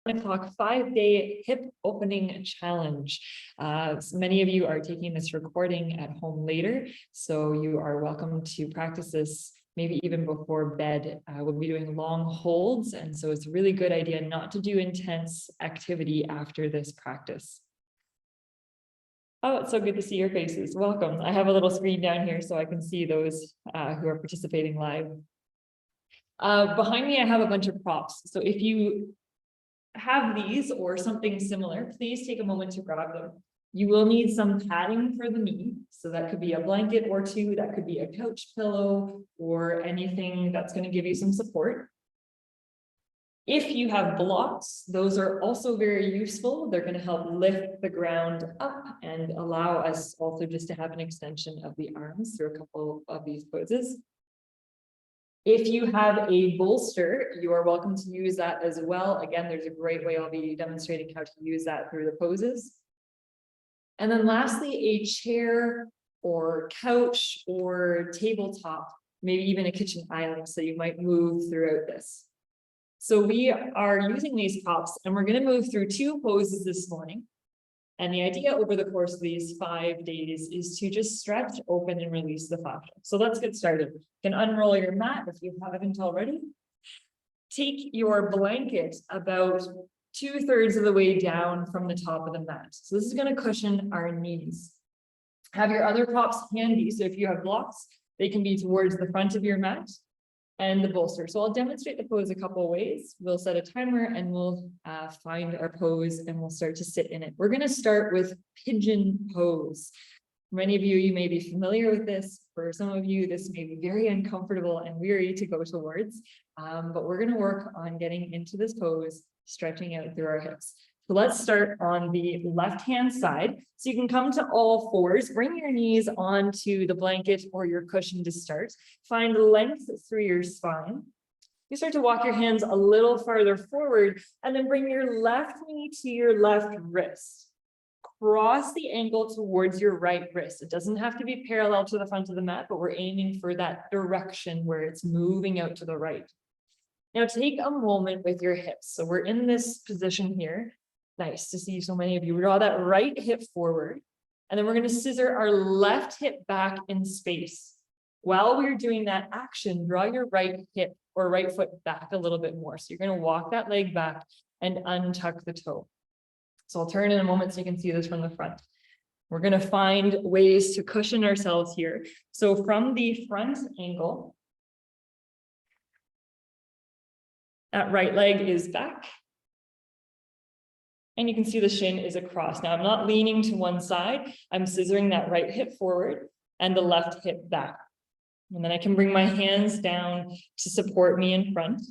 o'clock 5-day hip opening challenge. So many of you are taking this recording at home later, so you are welcome to practice this maybe even before bed. We'll be doing long holds, and so it's a really good idea not to do intense activity after this practice. Oh, it's so good to see your faces. Welcome. I have a little screen down here so I can see those who are participating live. Behind me, I have a bunch of props. So if you have these or something similar, please take a moment to grab them. You will need some padding for the knee. So that could be a blanket or two, that could be a couch pillow or anything that's going to give you some support. If you have blocks, those are also very useful. They're going to help lift the ground up and allow us also just to have an extension of the arms through a couple of these poses. If you have a bolster, you are welcome to use that as well. Again, there's a great way I'll be demonstrating how to use that through the poses. And then lastly, a chair or couch or tabletop, maybe even a kitchen island, so you might move throughout this. So we are using these props and we're going to move through 2 poses this morning. And the idea over the course of these 5 days is to just stretch, open, and release the fascia. So let's get started. You can unroll your mat if you haven't already. Take your blanket about 2/3 of the way down from the top of the mat. So this is going to cushion our knees. Have your other props handy. So if you have blocks, they can be towards the front of your mat and the bolster. So I'll demonstrate the pose a couple of ways. We'll set a timer and we'll find our pose and we'll start to sit in it. We're going to start with pigeon pose. Many of you may be familiar with this. For some of you, this may be very uncomfortable and weary to go towards, but we're going to work on getting into this pose, stretching out through our hips. So let's start on the left-hand side. So you can come to all fours, bring your knees onto the blanket or your cushion to start. Find length through your spine. You start to walk your hands a little farther forward and then bring your left knee to your left wrist. Cross the ankle towards your right wrist. It doesn't have to be parallel to the front of the mat, but we're aiming for that direction where it's moving out to the right. Now take a moment with your hips. So we're in this position here. Nice to see so many of you. We draw that right hip forward, and then we're going to scissor our left hip back in space. While we're doing that action, draw your right hip or right foot back a little bit more. So you're going to walk that leg back and untuck the toe. So I'll turn in a moment so you can see this from the front. We're going to find ways to cushion ourselves here. So from the front angle, that right leg is back. And you can see the shin is across. Now I'm not leaning to one side. I'm scissoring that right hip forward and the left hip back. And then I can bring my hands down to support me in front.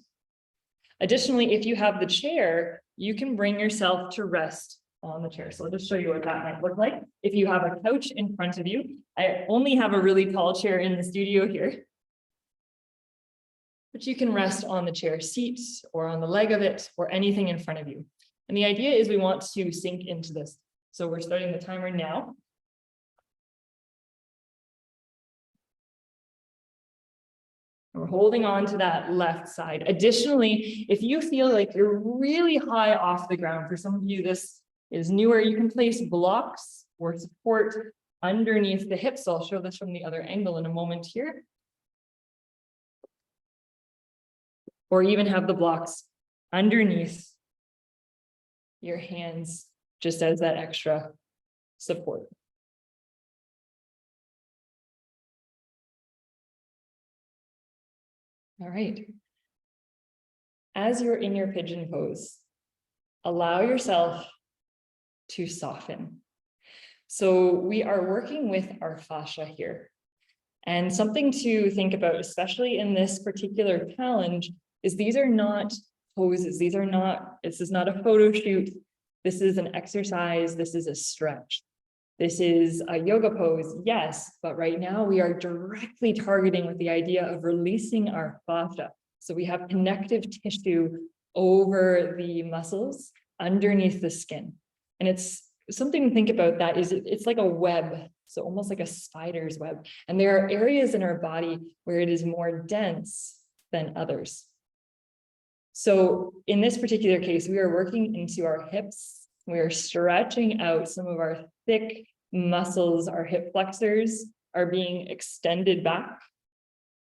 Additionally, if you have the chair, you can bring yourself to rest on the chair. So I'll just show you what that might look like. If you have a couch in front of you, I only have a really tall chair in the studio here. But you can rest on the chair seat or on the leg of it or anything in front of you. And the idea is we want to sink into this. So we're starting the timer now. And we're holding on to that left side. Additionally, if you feel like you're really high off the ground, for some of you, this is newer, you can place blocks or support underneath the hips. I'll show this from the other angle in a moment here. Or even have the blocks underneath your hands just as that extra support. All right. As you're in your pigeon pose, allow yourself to soften. So we are working with our fascia here. And something to think about, especially in this particular challenge, is these are not poses. This is not a photo shoot. This is an exercise. This is a stretch. This is a yoga pose, yes, but right now we are directly targeting with the idea of releasing our fascia. So we have connective tissue over the muscles underneath the skin. And it's something to think about that is it's like a web, so almost like a spider's web. And there are areas in our body where it is more dense than others. So in this particular case, we are working into our hips. We are stretching out some of our thick muscles. Our hip flexors are being extended back.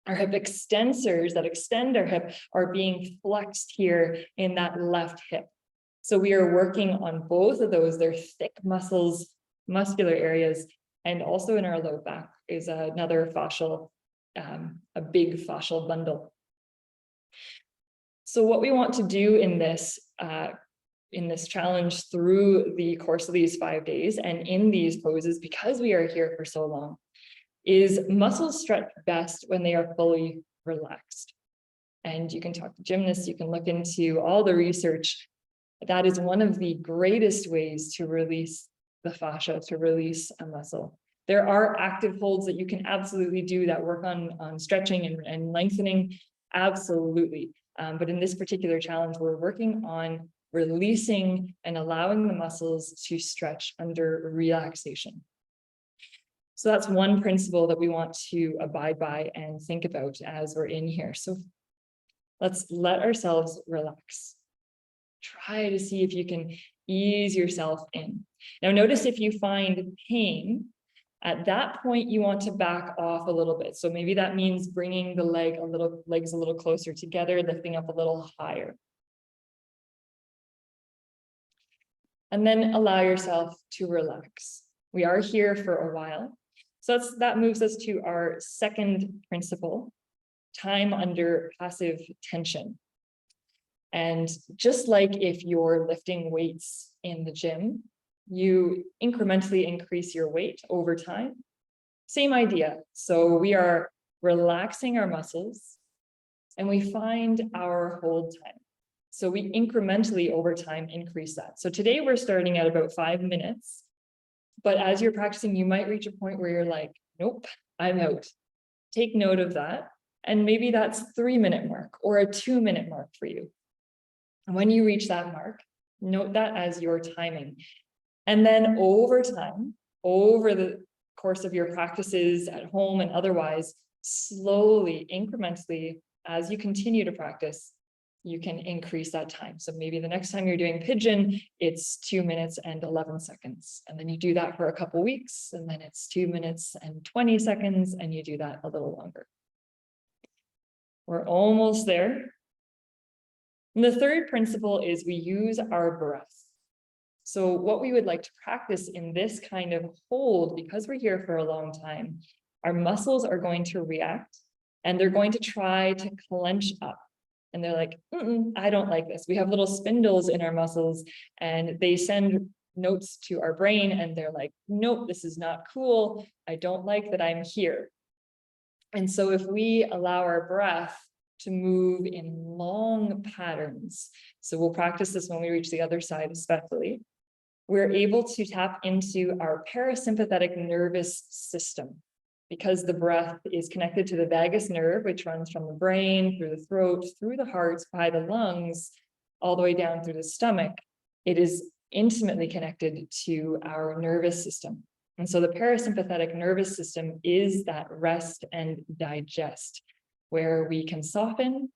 Our hip extensors that extend our hip are being flexed here in that left hip. So we are working on both of those. They're thick muscles, muscular areas, and also in our low back is another fascial, a big fascial bundle. So what we want to do in this challenge through the course of these 5 days and in these poses, because we are here for so long, is muscles stretch best when they are fully relaxed. And you can talk to gymnasts, you can look into all the research. That is one of the greatest ways to release the fascia, to release a muscle. There are active holds that you can absolutely do that work on stretching and lengthening, absolutely. But in this particular challenge, we're working on releasing and allowing the muscles to stretch under relaxation. So that's one principle that we want to abide by and think about as we're in here. So let's let ourselves relax. Try to see if you can ease yourself in. Now notice if you find pain, at that point you want to back off a little bit. So maybe that means bringing the legs a little closer together, lifting up a little higher. And then allow yourself to relax. We are here for a while. So that moves us to our second principle, time under passive tension. And just like if you're lifting weights in the gym, you incrementally increase your weight over time. Same idea. So we are relaxing our muscles and we find our hold time. So we incrementally over time increase that. So today we're starting at about 5 minutes. But as you're practicing, you might reach a point where you're like, nope, I'm out. Take note of that. And maybe that's 3-minute mark or a 2-minute mark for you. And when you reach that mark, note that as your timing. And then over time, over the course of your practices at home and otherwise, slowly, incrementally, as you continue to practice, you can increase that time. So maybe the next time you're doing pigeon, it's 2 minutes and 11 seconds. And then you do that for a couple weeks, and then it's 2 minutes and 20 seconds, and you do that a little longer. We're almost there. And the third principle is we use our breath. So what we would like to practice in this kind of hold, because we're here for a long time, our muscles are going to react and they're going to try to clench up. And they're like, I don't like this. We have little spindles in our muscles and they send notes to our brain and they're like, nope, this is not cool. I don't like that I'm here. And so if we allow our breath to move in long patterns, so we'll practice this when we reach the other side especially, we're able to tap into our parasympathetic nervous system because the breath is connected to the vagus nerve, which runs from the brain, through the throat, through the heart, by the lungs, all the way down through the stomach. It is intimately connected to our nervous system. And so the parasympathetic nervous system is that rest and digest, where we can soften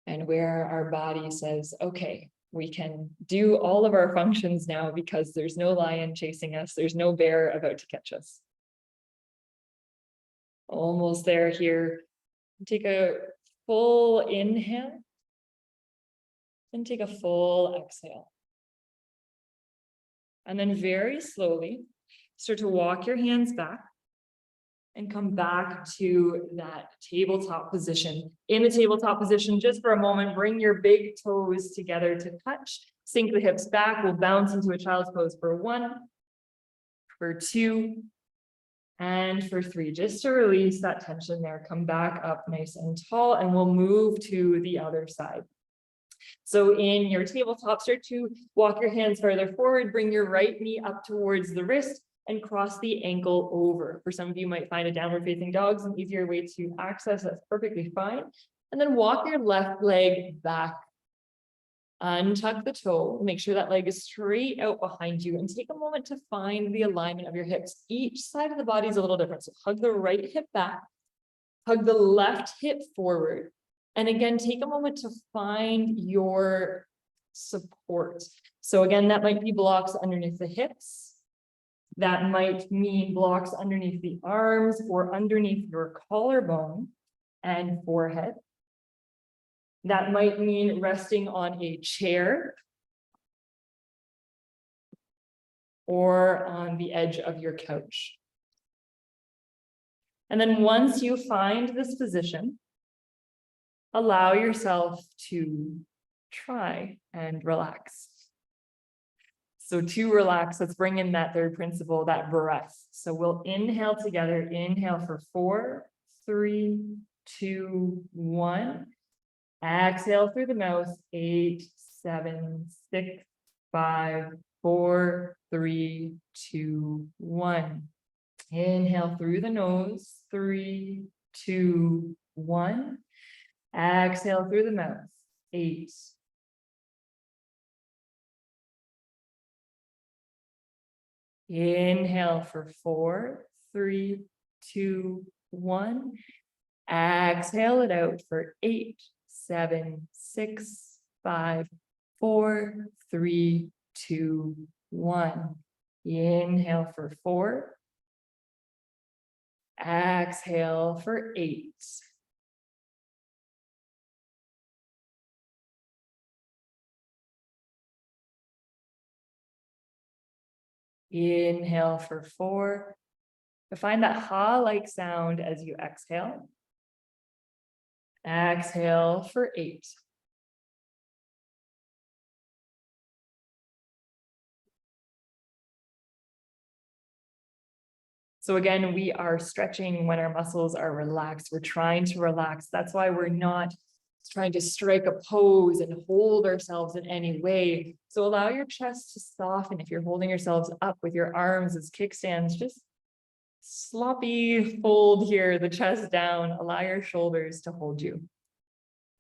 and where our body says, okay, we can do all of our functions now because there's no lion chasing us. There's no bear about to catch us. Almost there here. Take a full inhale and take a full exhale. And then very slowly start to walk your hands back and come back to that tabletop position. In the tabletop position, just for a moment, bring your big toes together to touch. Sink the hips back. We'll bounce into a child's pose for 1, for 2, and for 3. Just to release that tension there. Come back up nice and tall, and we'll move to the other side. So in your tabletop, start to walk your hands further forward. Bring your right knee up towards the wrist and cross the ankle over. For some of you might find a downward facing dog is an easier way to access. That's perfectly fine. And then walk your left leg back. Untuck the toe. Make sure that leg is straight out behind you and take a moment to find the alignment of your hips. Each side of the body is a little different. So hug the right hip back. Hug the left hip forward. And again, take a moment to find your support. So again, that might be blocks underneath the hips. That might mean blocks underneath the arms or underneath your collarbone and forehead. That might mean resting on a chair or on the edge of your couch. And then once you find this position, allow yourself to try and relax. So to relax, let's bring in that third principle, that breath. So we'll inhale together, inhale for 4, 3, 2, 1. Exhale through the mouth, 8, 7, 6, 5, 4, 3, 2, 1. Inhale through the nose, 3, 2, 1. Exhale through the mouth, 8. Inhale for 4, 3, 2, 1. Exhale it out for 8, 7, 6, 5, 4, 3, 2, 1. Inhale for 4. Exhale for 8. Inhale for 4. Find that ha-like sound as you exhale. Exhale for 8. So again, we are stretching when our muscles are relaxed. We're trying to relax. That's why we're not trying to strike a pose and hold ourselves in any way. So allow your chest to soften. If you're holding yourselves up with your arms as kickstands, just sloppy fold here, the chest down, allow your shoulders to hold you.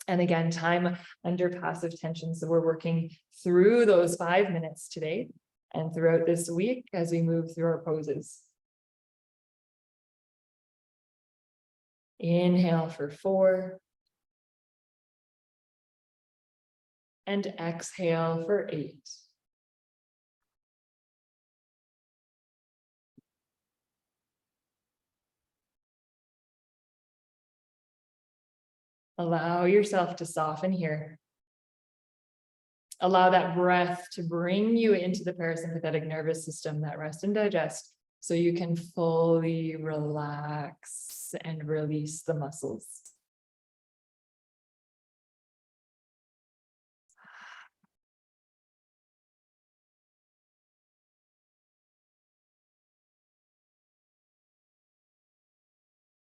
And again, time under passive tension. So we're working through those 5 minutes today and throughout this week as we move through our poses. Inhale for 4. And exhale for 8. Allow yourself to soften here. Allow that breath to bring you into the parasympathetic nervous system, that rest and digest, so you can fully relax and release the muscles.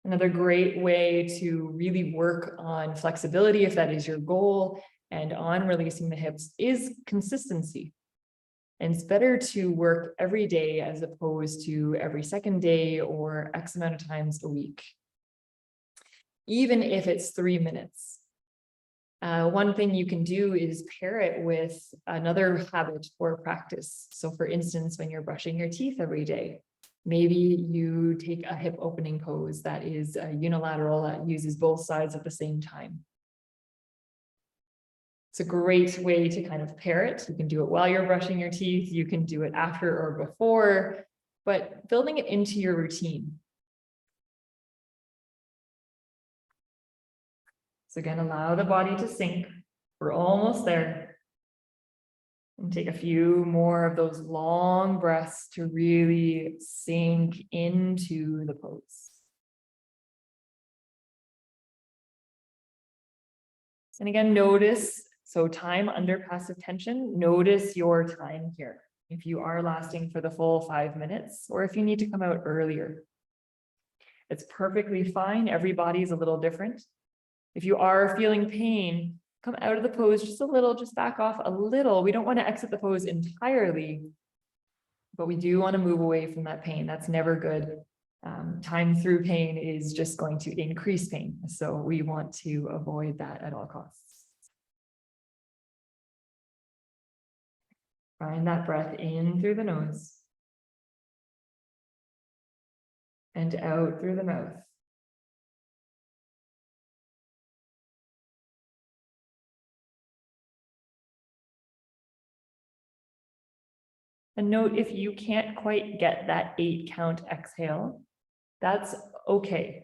Another great way to really work on flexibility, if that is your goal, and on releasing the hips, is consistency. And it's better to work every day as opposed to every second day or X amount of times a week, even if it's 3 minutes. One thing you can do is pair it with another habit or practice. So for instance, when you're brushing your teeth every day, maybe you take a hip opening pose that is unilateral, that uses both sides at the same time. It's a great way to kind of pair it. You can do it while you're brushing your teeth. You can do it after or before, but building it into your routine. So again, allow the body to sink. We're almost there. And take a few more of those long breaths to really sink into the pose. And again, notice, so time under passive tension, notice your time here. If you are lasting for the full 5 minutes, or if you need to come out earlier. It's perfectly fine. Every body is a little different. If you are feeling pain, come out of the pose just a little, just back off a little. We don't want to exit the pose entirely, but we do want to move away from that pain. That's never good. Time through pain is just going to increase pain. So we want to avoid that at all costs. Find that breath in through the nose and out through the mouth. And note if you can't quite get that 8 count exhale, that's okay.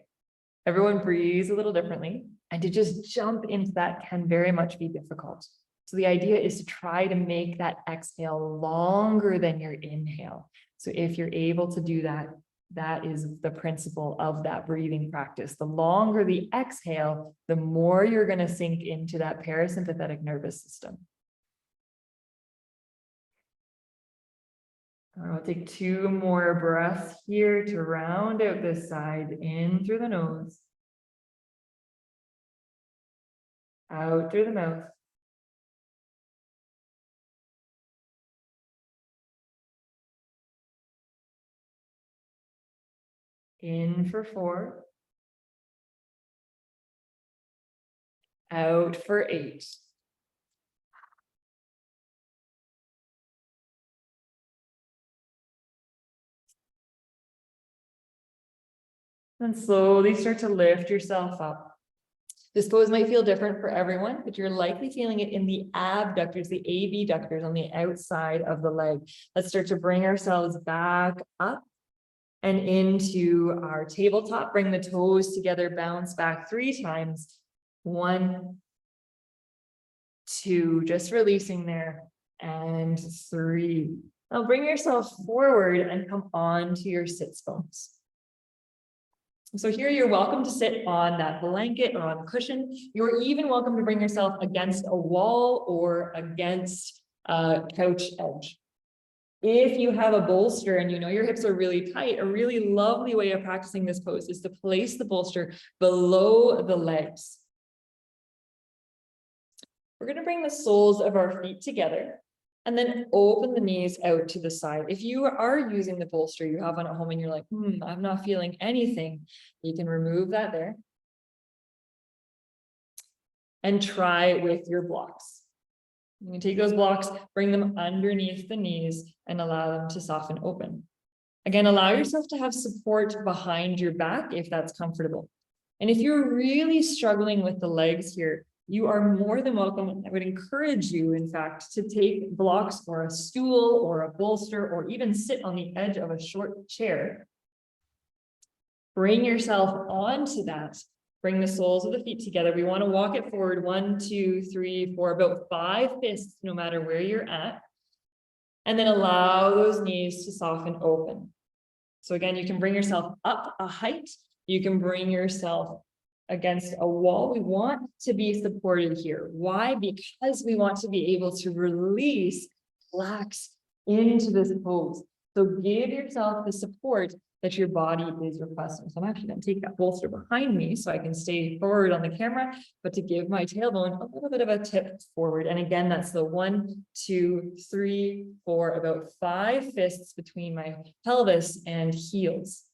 Everyone breathes a little differently, and to just jump into that can very much be difficult. So the idea is to try to make that exhale longer than your inhale. So if you're able to do that, that is the principle of that breathing practice. The longer the exhale, the more you're going to sink into that parasympathetic nervous system. I'll take 2 more breaths here to round out this side, in through the nose, out through the mouth. In for 4, out for 8. And slowly start to lift yourself up. This pose might feel different for everyone, but you're likely feeling it in the abductors, the abductors on the outside of the leg. Let's start to bring ourselves back up and into our tabletop. Bring the toes together, bounce back 3 times. 1, 2, just releasing there, and 3. Now bring yourself forward and come on to your sits bones. So here you're welcome to sit on that blanket or on a cushion. You're even welcome to bring yourself against a wall or against a couch edge. If you have a bolster and you know your hips are really tight, a really lovely way of practicing this pose is to place the bolster below the legs. We're going to bring the soles of our feet together and then open the knees out to the side. If you are using the bolster you have one at home and you're like, I'm not feeling anything, you can remove that there and try with your blocks. You can take those blocks, bring them underneath the knees and allow them to soften open. Again, allow yourself to have support behind your back if that's comfortable. And if you're really struggling with the legs here, you are more than welcome. I would encourage you, in fact, to take blocks or a stool or a bolster or even sit on the edge of a short chair. Bring yourself onto that. Bring the soles of the feet together. We want to walk it forward 1, 2, 3, 4, about 5 fists, no matter where you're at. And then allow those knees to soften open. So again, you can bring yourself up a height. You can bring yourself against a wall. We want to be supported here. Why? Because we want to be able to release, relax into this pose. So give yourself the support that your body is requesting. So I'm actually going to take that bolster behind me so I can stay forward on the camera, but to give my tailbone a little bit of a tip forward. And again, that's the 1, 2, 3, 4, about 5 fists between my pelvis and heels.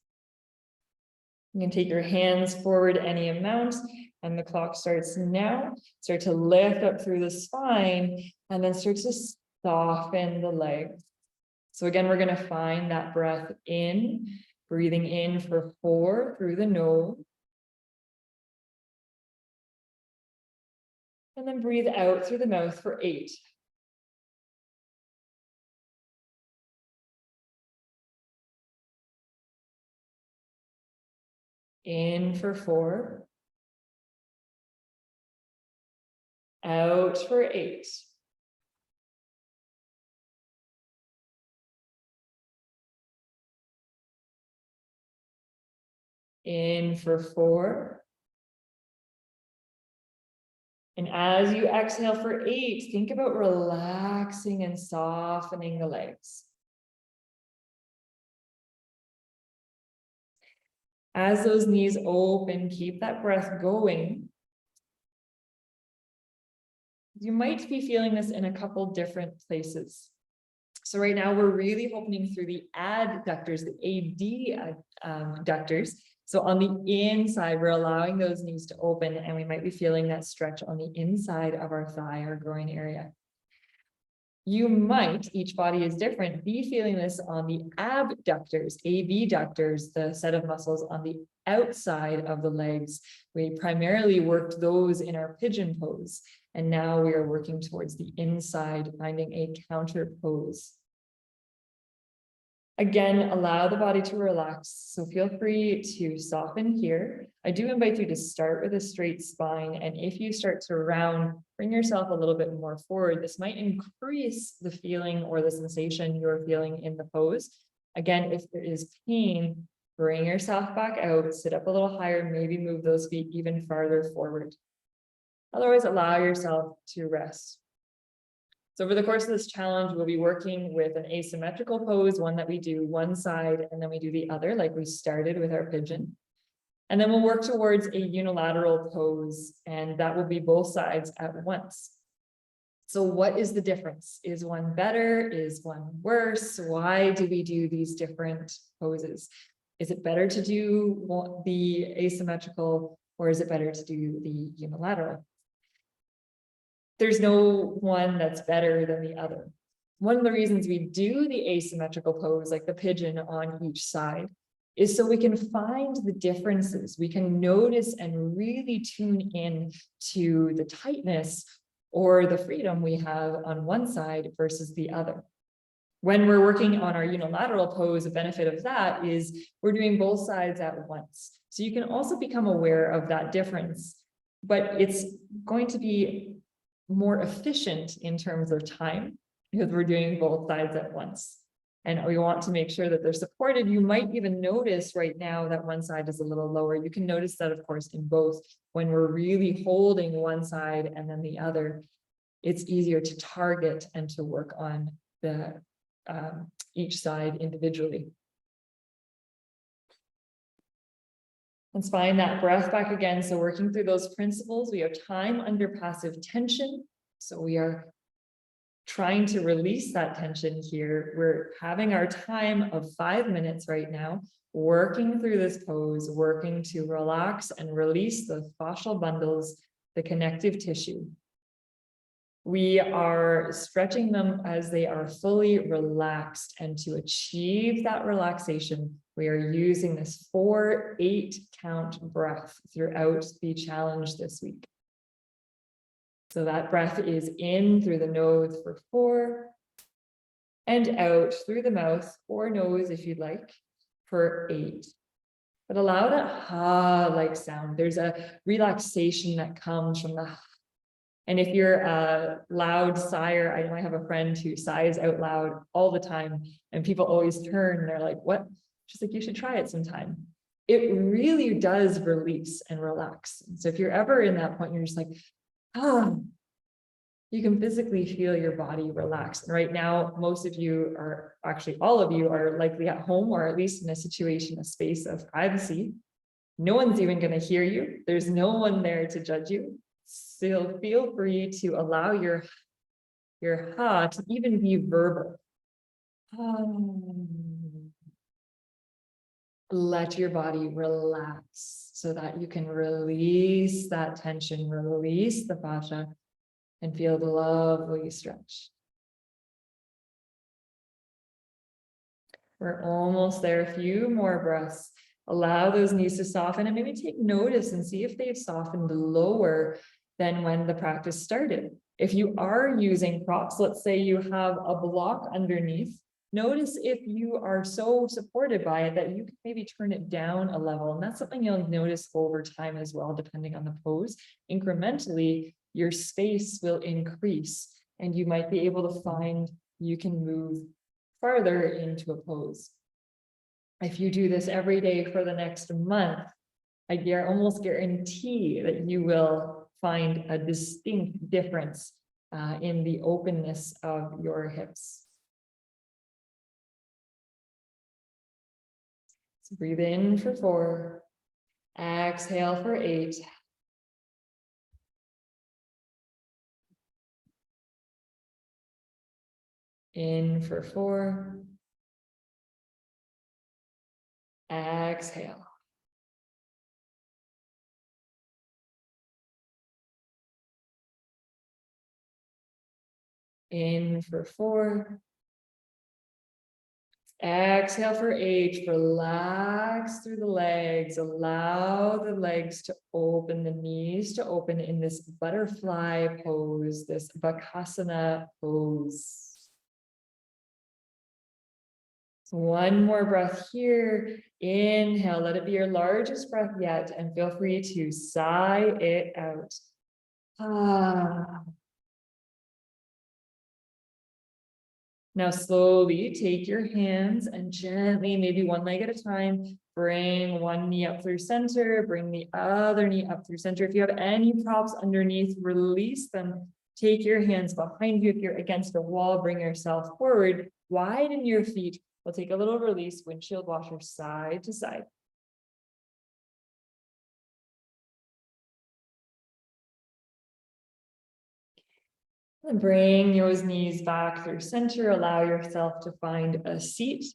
You can take your hands forward any amount, and the clock starts now. Start to lift up through the spine, and then start to soften the legs. So again, we're going to find that breath in, breathing in for 4 through the nose. And then breathe out through the mouth for 8. In for 4. Out for 8. In for 4. And as you exhale for 8, think about relaxing and softening the legs. As those knees open, keep that breath going. You might be feeling this in a couple different places. So right now we're really opening through the adductors, the adductors. So on the inside, we're allowing those knees to open, and we might be feeling that stretch on the inside of our thigh or groin area. You might, each body is different, be feeling this on the abductors, abductors, the set of muscles on the outside of the legs. We primarily worked those in our pigeon pose, and now we are working towards the inside, finding a counter pose. Again, allow the body to relax. So feel free to soften here. I do invite you to start with a straight spine. And if you start to round, bring yourself a little bit more forward. This might increase the feeling or the sensation you're feeling in the pose. Again, if there is pain, bring yourself back out, sit up a little higher, maybe move those feet even farther forward. Otherwise, allow yourself to rest. So over the course of this challenge, we'll be working with an asymmetrical pose, one that we do one side and then we do the other, like we started with our pigeon. And then we'll work towards a unilateral pose, and that will be both sides at once. So what is the difference? Is one better? Is one worse? Why do we do these different poses? Is it better to do the asymmetrical, or is it better to do the unilateral? There's no one that's better than the other. One of the reasons we do the asymmetrical pose, like the pigeon on each side, is so we can find the differences. We can notice and really tune in to the tightness or the freedom we have on one side versus the other. When we're working on our unilateral pose, a benefit of that is we're doing both sides at once. So you can also become aware of that difference, but it's going to be more efficient in terms of time because we're doing both sides at once. And we want to make sure that they're supported. You might even notice right now that one side is a little lower. You can notice that, of course, in both. When we're really holding one side and then the other, it's easier to target and to work on the each side individually. Let's find that breath back again. So working through those principles, we have time under passive tension. So we are trying to release that tension here. We're having our time of 5 minutes right now, working through this pose, working to relax and release the fascial bundles, the connective tissue. We are stretching them as they are fully relaxed, and to achieve that relaxation, we are using this 4-8 count breath throughout the challenge this week. So that breath is in through the nose for 4 and out through the mouth or nose if you'd like for 8. But allow that ha-like sound. There's a relaxation that comes from the. And if you're a loud sigher, I know I have a friend who sighs out loud all the time, and people always turn and they're like, what? She's like, you should try it sometime. It really does release and relax. And so if you're ever in that point, you're just like, you can physically feel your body relax. And right now, most of you are, actually all of you are likely at home, or at least in a situation, a space of privacy. No one's even going to hear you. There's no one there to judge you. So feel free to allow your ha to even be verbal. Let your body relax so that you can release that tension, release the fascia, and feel the lovely stretch. We're almost there. A few more breaths. Allow those knees to soften and maybe take notice and see if they've softened lower than when the practice started. If you are using props, let's say you have a block underneath, notice if you are so supported by it that you can maybe turn it down a level. And that's something you'll notice over time as well, depending on the pose. Incrementally, your space will increase and you might be able to find you can move farther into a pose. If you do this every day for the next month, I almost guarantee that you will find a distinct difference in the openness of your hips. So breathe in for 4, exhale for 8. In for 4. Exhale. In for 4. Exhale for 8. Relax through the legs. Allow the legs to open, the knees to open in this butterfly pose, this Bakasana pose. One more breath here. Inhale, let it be your largest breath yet, and feel free to sigh it out. Now slowly take your hands and gently, maybe one leg at a time, bring one knee up through center, bring the other knee up through center. If you have any props underneath, release them. Take your hands behind you. If you're against a wall, bring yourself forward, widen your feet. We'll take a little release, windshield washer side to side. And bring those knees back through center. Allow yourself to find a seat.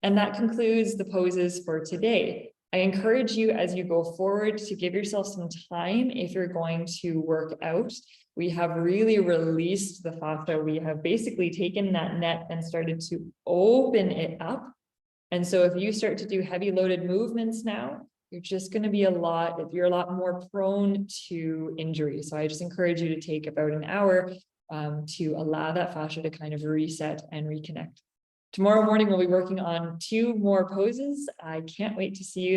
And that concludes the poses for today. I encourage you as you go forward to give yourself some time if you're going to work out. We have really released the fascia. We have basically taken that net and started to open it up. And so if you start to do heavy loaded movements now, you're just going to be you're a lot more prone to injury. So I just encourage you to take about an hour to allow that fascia to kind of reset and reconnect. Tomorrow morning, we'll be working on 2 more poses. I can't wait to see you.